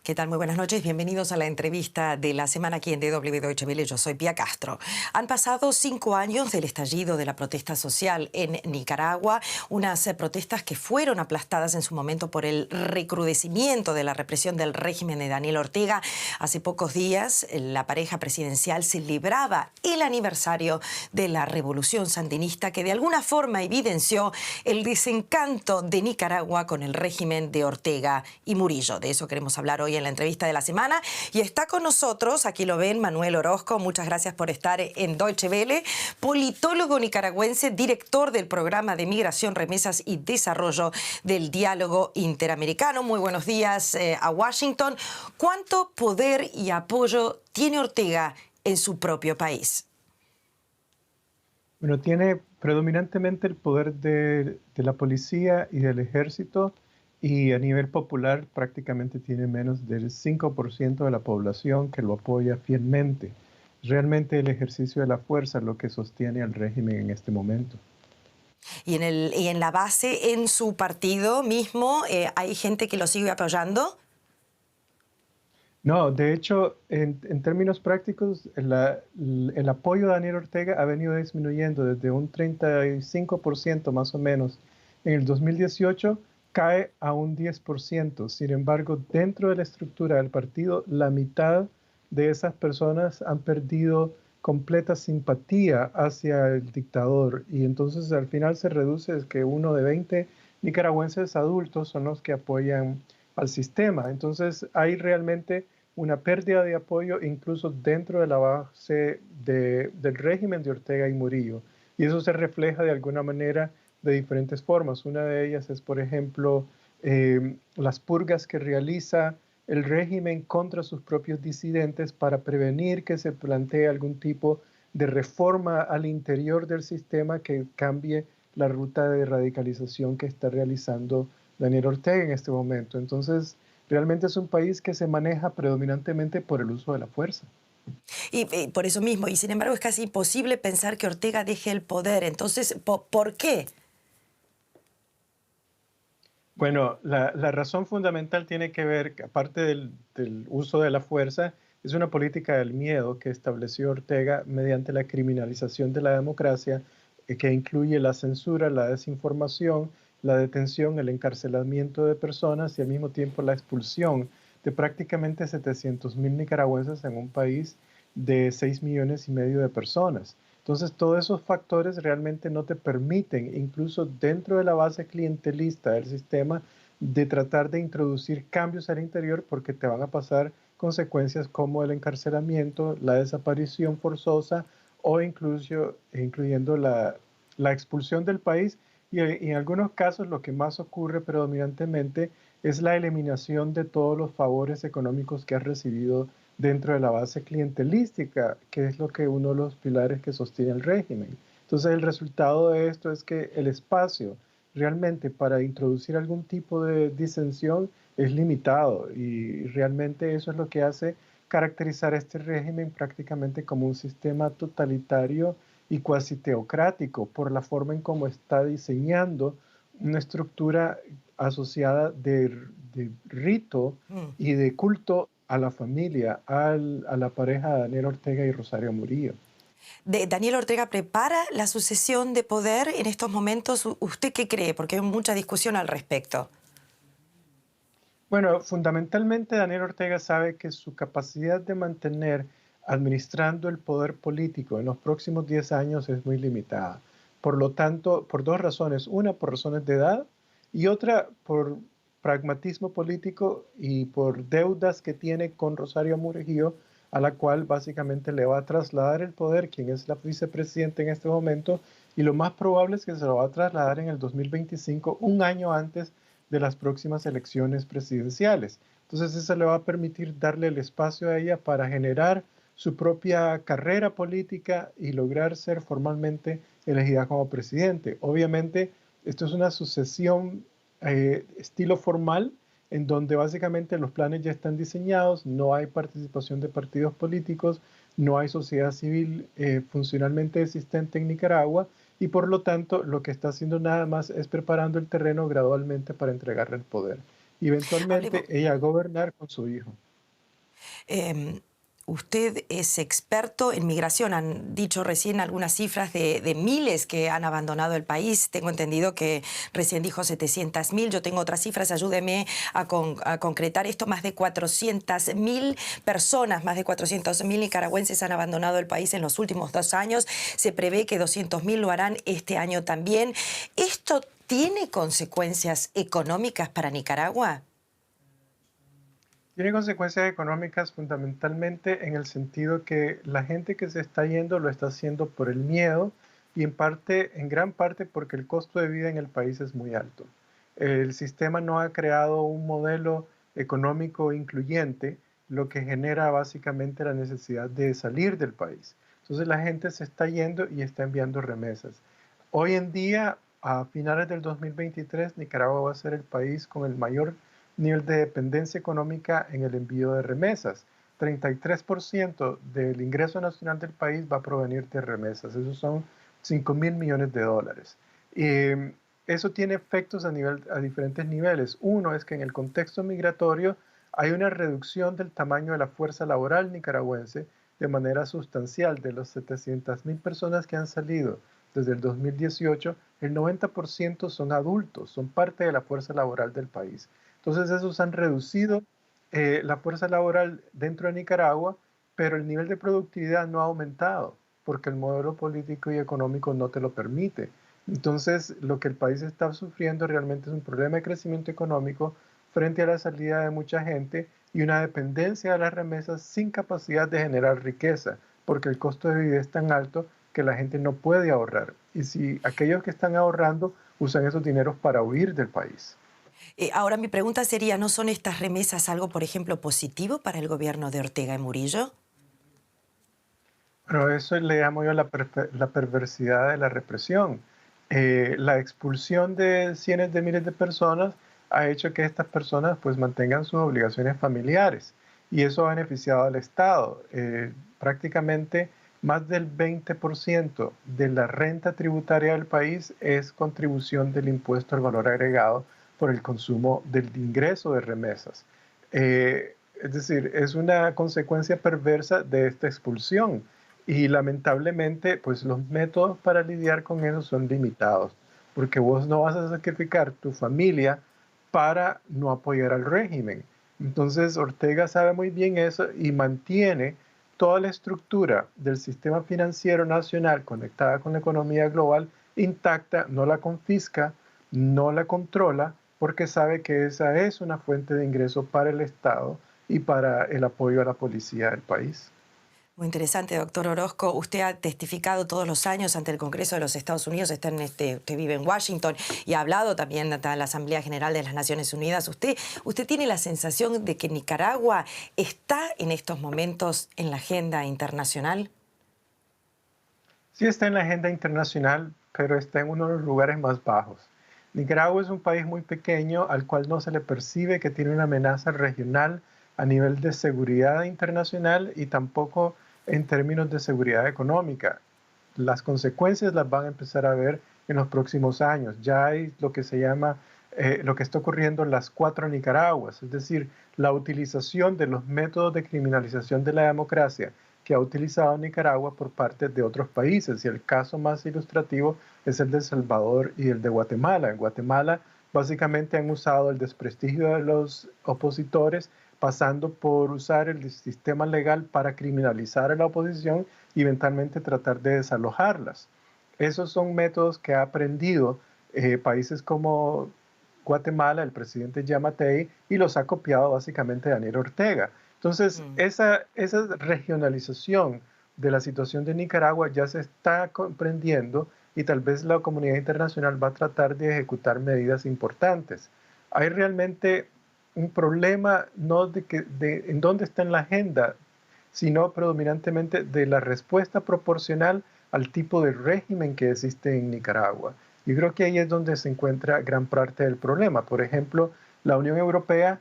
¿Qué tal? Muy buenas noches. Bienvenidos a la entrevista de la semana aquí en DW Deutsche Welle. Yo soy Pia Castro. Han pasado 5 años del estallido de la protesta social en Nicaragua, unas protestas que fueron aplastadas en su momento por el recrudecimiento de la represión del régimen de Daniel Ortega. Hace pocos días, la pareja presidencial celebraba el aniversario de la revolución sandinista que de alguna forma evidenció el desencanto de Nicaragua con el régimen de Ortega y Murillo. De eso queremos hablar hoy en la entrevista de la semana, y está con nosotros, aquí lo ven, Manuel Orozco. Muchas gracias por estar en Deutsche Welle, politólogo nicaragüense, director del programa de Migración, Remesas y Desarrollo del Diálogo Interamericano. Muy buenos días a Washington. ¿Cuánto poder y apoyo tiene Ortega en su propio país? Bueno, tiene predominantemente el poder de la policía y del ejército, y a nivel popular prácticamente tiene menos del 5% de la población que lo apoya fielmente. Realmente el ejercicio de la fuerza es lo que sostiene al régimen en este momento. Y en la base, en su partido mismo, ¿hay gente que lo sigue apoyando? No, de hecho, en términos prácticos, el apoyo a Daniel Ortega ha venido disminuyendo desde un 35% más o menos en el 2018, cae a un 10%. Sin embargo, dentro de la estructura del partido, la mitad de esas personas han perdido completa simpatía hacia el dictador, y entonces al final se reduce a que 1 de 20 nicaragüenses adultos son los que apoyan al sistema. Entonces hay realmente una pérdida de apoyo incluso dentro de la base del régimen de Ortega y Murillo. Y eso se refleja de alguna manera de diferentes formas. Una de ellas es, por ejemplo, las purgas que realiza el régimen contra sus propios disidentes para prevenir que se plantee algún tipo de reforma al interior del sistema que cambie la ruta de radicalización que está realizando Daniel Ortega en este momento. Entonces, realmente es un país que se maneja predominantemente por el uso de la fuerza. Y por eso mismo, y sin embargo es casi imposible pensar que Ortega deje el poder. Entonces, ¿por qué? Bueno, la razón fundamental tiene que ver, aparte del uso de la fuerza, es una política del miedo que estableció Ortega mediante la criminalización de la democracia, que incluye la censura, la desinformación, la detención, el encarcelamiento de personas y al mismo tiempo la expulsión de prácticamente 700,000 nicaragüenses en un país de 6,5 millones de personas. Entonces, todos esos factores realmente no te permiten, incluso dentro de la base clientelista del sistema, de tratar de introducir cambios al interior, porque te van a pasar consecuencias como el encarcelamiento, la desaparición forzosa o incluyendo la expulsión del país. Y en algunos casos lo que más ocurre predominantemente es la eliminación de todos los favores económicos que has recibido dentro de la base clientelística, que es lo que uno de los pilares que sostiene el régimen. Entonces el resultado de esto es que el espacio realmente para introducir algún tipo de disensión es limitado, y realmente eso es lo que hace caracterizar este régimen prácticamente como un sistema totalitario y cuasi teocrático por la forma en cómo está diseñando una estructura asociada de rito y de culto a la familia, a la pareja Daniel Ortega y Rosario Murillo. ¿Daniel Ortega prepara la sucesión de poder en estos momentos? ¿Usted qué cree? Porque hay mucha discusión al respecto. Bueno, fundamentalmente Daniel Ortega sabe que su capacidad de mantener administrando el poder político en los próximos 10 años es muy limitada. Por lo tanto, por dos razones. Una, por razones de edad, y otra, por pragmatismo político y por deudas que tiene con Rosario Murillo, a la cual básicamente le va a trasladar el poder, quien es la vicepresidenta en este momento, y lo más probable es que se lo va a trasladar en el 2025, un año antes de las próximas elecciones presidenciales. Entonces eso le va a permitir darle el espacio a ella para generar su propia carrera política y lograr ser formalmente elegida como presidente. Obviamente, esto es una sucesión estilo formal, en donde básicamente los planes ya están diseñados, no hay participación de partidos políticos, no hay sociedad civil funcionalmente existente en Nicaragua, y por lo tanto lo que está haciendo nada más es preparando el terreno gradualmente para entregarle el poder y Hablemos. eventualmente ella gobernar con su hijo. Em, Usted es experto en migración. Han dicho recién algunas cifras de miles que han abandonado el país. Tengo entendido que recién dijo 700.000. Yo tengo otras cifras. Ayúdeme a concretar esto. Más de 400.000 personas, más de 400.000 nicaragüenses han abandonado el país en los últimos 2 años. Se prevé que 200.000 lo harán este año también. ¿Esto tiene consecuencias económicas para Nicaragua? Tiene consecuencias económicas fundamentalmente en el sentido que la gente que se está yendo lo está haciendo por el miedo y en gran parte porque el costo de vida en el país es muy alto. El sistema no ha creado un modelo económico incluyente, lo que genera básicamente la necesidad de salir del país. Entonces la gente se está yendo y está enviando remesas. Hoy en día, a finales del 2023, Nicaragua va a ser el país con el mayor nivel de dependencia económica en el envío de remesas. 33% del ingreso nacional del país va a provenir de remesas. Esos son 5.000 millones de dólares. Eso tiene efectos a diferentes niveles. Uno es que en el contexto migratorio hay una reducción del tamaño de la fuerza laboral nicaragüense de manera sustancial. De los 700.000 personas que han salido desde el 2018, el 90% son adultos, son parte de la fuerza laboral del país. Entonces esos han reducido la fuerza laboral dentro de Nicaragua, pero el nivel de productividad no ha aumentado porque el modelo político y económico no te lo permite. Entonces lo que el país está sufriendo realmente es un problema de crecimiento económico frente a la salida de mucha gente y una dependencia de las remesas sin capacidad de generar riqueza, porque el costo de vida es tan alto que la gente no puede ahorrar. Y si aquellos que están ahorrando usan esos dineros para huir del país. Ahora mi pregunta sería, ¿no son estas remesas algo, por ejemplo, positivo para el gobierno de Ortega y Murillo? Pero eso le llamo yo la perversidad de la represión. La expulsión de cientos de miles de personas ha hecho que estas personas pues mantengan sus obligaciones familiares y eso ha beneficiado al Estado. Prácticamente más del 20% de la renta tributaria del país es contribución del impuesto al valor agregado por el consumo del ingreso de remesas. Es decir, es una consecuencia perversa de esta expulsión. Y lamentablemente, pues los métodos para lidiar con eso son limitados, porque vos no vas a sacrificar tu familia para no apoyar al régimen. Entonces, Ortega sabe muy bien eso y mantiene toda la estructura del sistema financiero nacional conectada con la economía global intacta, no la confisca, no la controla, porque sabe que esa es una fuente de ingreso para el Estado y para el apoyo a la policía del país. Muy interesante, doctor Orozco. Usted ha testificado todos los años ante el Congreso de los Estados Unidos, usted vive en Washington y ha hablado también ante la Asamblea General de las Naciones Unidas. ¿Usted tiene la sensación de que Nicaragua está en estos momentos en la agenda internacional? Sí está en la agenda internacional, pero está en uno de los lugares más bajos. Nicaragua es un país muy pequeño al cual no se le percibe que tiene una amenaza regional a nivel de seguridad internacional y tampoco en términos de seguridad económica. Las consecuencias las van a empezar a ver en los próximos años. Ya hay lo que se llama, lo que está ocurriendo en las 4 Nicaraguas, es decir, la utilización de los métodos de criminalización de la democracia que ha utilizado Nicaragua por parte de otros países. Y el caso más ilustrativo es el de El Salvador y el de Guatemala. En Guatemala básicamente han usado el desprestigio de los opositores, pasando por usar el sistema legal para criminalizar a la oposición y eventualmente tratar de desalojarlas. Esos son métodos que ha aprendido países como Guatemala, el presidente Yamatei, y los ha copiado básicamente Daniel Ortega. Entonces, esa regionalización de la situación de Nicaragua ya se está comprendiendo y tal vez la comunidad internacional va a tratar de ejecutar medidas importantes. Hay realmente un problema no de en dónde está en la agenda, sino predominantemente de la respuesta proporcional al tipo de régimen que existe en Nicaragua. Yo creo que ahí es donde se encuentra gran parte del problema. Por ejemplo, la Unión Europea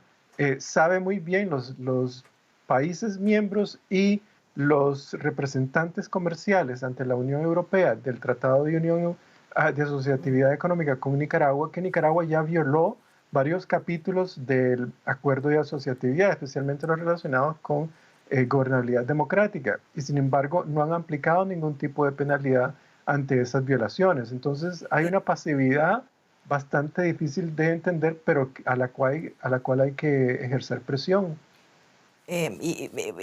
sabe muy bien, los países miembros y los representantes comerciales ante la Unión Europea del Tratado de Unión de asociatividad económica con Nicaragua, que Nicaragua ya violó varios capítulos del acuerdo de asociatividad, especialmente los relacionados con gobernabilidad democrática, y sin embargo no han aplicado ningún tipo de penalidad ante esas violaciones. Entonces hay una pasividad bastante difícil de entender, pero a la cual hay que ejercer presión.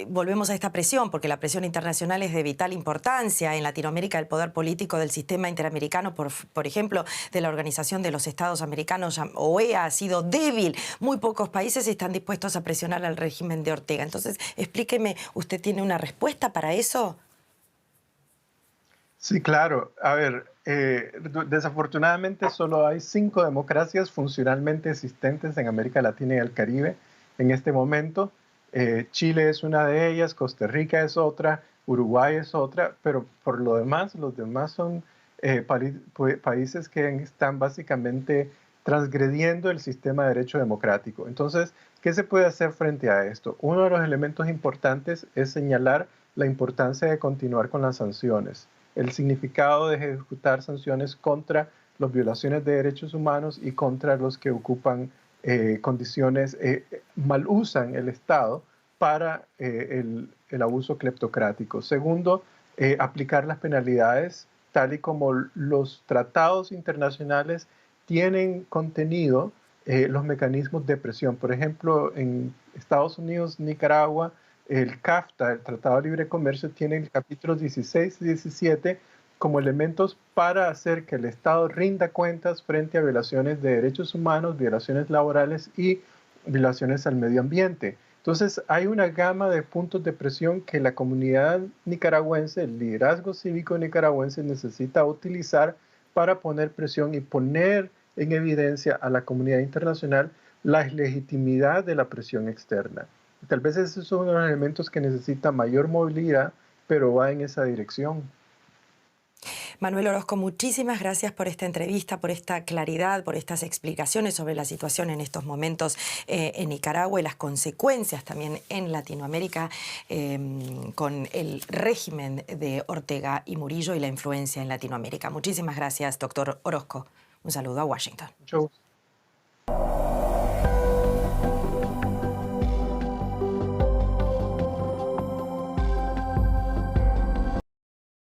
Volvemos a esta presión, porque la presión internacional es de vital importancia. En Latinoamérica, el poder político del sistema interamericano, por ejemplo, de la Organización de los Estados Americanos, OEA, ha sido débil. Muy pocos países están dispuestos a presionar al régimen de Ortega. Entonces, explíqueme, ¿usted tiene una respuesta para eso? Sí, claro. A ver, desafortunadamente solo hay 5 democracias funcionalmente existentes en América Latina y el Caribe en este momento. Chile es una de ellas, Costa Rica es otra, Uruguay es otra, pero por lo demás, los demás son países que están básicamente transgrediendo el sistema de derecho democrático. Entonces, ¿qué se puede hacer frente a esto? Uno de los elementos importantes es señalar la importancia de continuar con las sanciones, el significado de ejecutar sanciones contra las violaciones de derechos humanos y contra los que ocupan condiciones, mal usan el Estado para el abuso cleptocrático. Segundo, aplicar las penalidades tal y como los tratados internacionales tienen contenido los mecanismos de presión. Por ejemplo, en Estados Unidos, Nicaragua, el CAFTA, el Tratado de Libre Comercio, tiene el capítulo 16 y 17 como elementos para hacer que el Estado rinda cuentas frente a violaciones de derechos humanos, violaciones laborales y violaciones al medio ambiente. Entonces, hay una gama de puntos de presión que la comunidad nicaragüense, el liderazgo cívico nicaragüense necesita utilizar para poner presión y poner en evidencia a la comunidad internacional la legitimidad de la presión externa. Tal vez esos son uno de los elementos que necesita mayor movilidad, pero va en esa dirección. Manuel Orozco, muchísimas gracias por esta entrevista, por esta claridad, por estas explicaciones sobre la situación en estos momentos en Nicaragua y las consecuencias también en Latinoamérica con el régimen de Ortega y Murillo y la influencia en Latinoamérica. Muchísimas gracias, doctor Orozco. Un saludo a Washington. Mucho gusto.